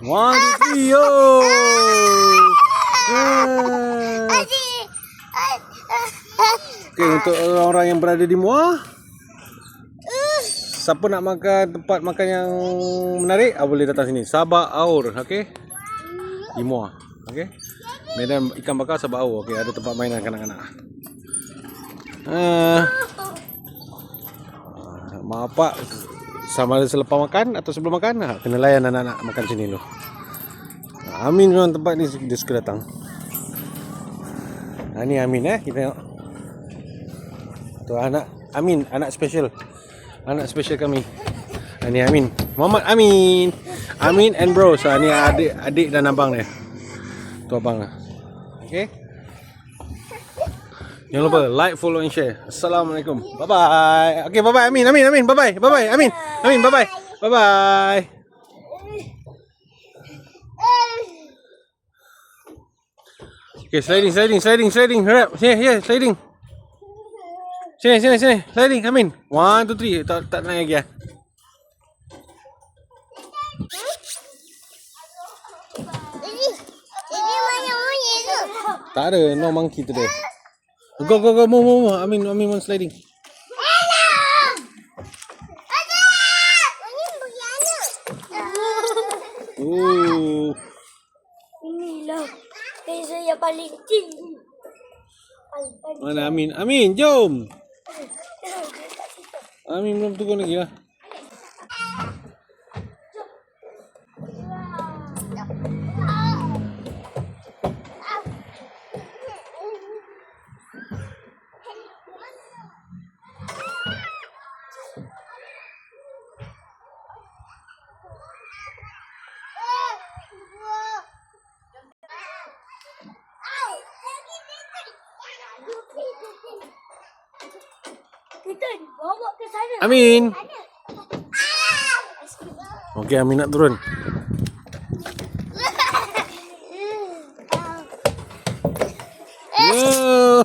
One, two, three, yo. Okay, untuk orang-orang yang berada di Muar, siapa nak makan tempat makan yang menarik, boleh datang sini. Sabak Aur, okey. Di Muar, okey. Medan ikan bakar Sabak Aur, okey, ada tempat mainan kanak-kanak. Mak pak sama ada selepas makan atau sebelum makan, kena layan anak-anak makan sini dulu. Amin memang tempat ni dia suka datang. Ni Amin kita tengok. Tu anak Amin, anak special. Anak special kami. Ni Amin. Muhammad Amin. Amin and bro. So ni adik dan abang dia. Tu abang lah. Okey. Jangan lupa like, follow and share. Assalamualaikum. Bye bye. Okey, bye bye Amin. Bye bye. Bye bye Amin. Bye bye. Bye bye. Okay, sliding. Hurry up. Here, sliding. Sini. Sliding, Amin. 1, 2, 3. Tak naik lagi. Ini mana monyet tu? Tak ada, no monkey today. Go, move. Amin want sliding. Oh. Inilah pesa yang paling tinggi. Mana Amin? Amin, jom. Amin belum turun lagi lah. Kita bawa ke sana. Amin. Okey, Amin nak turun. Wow.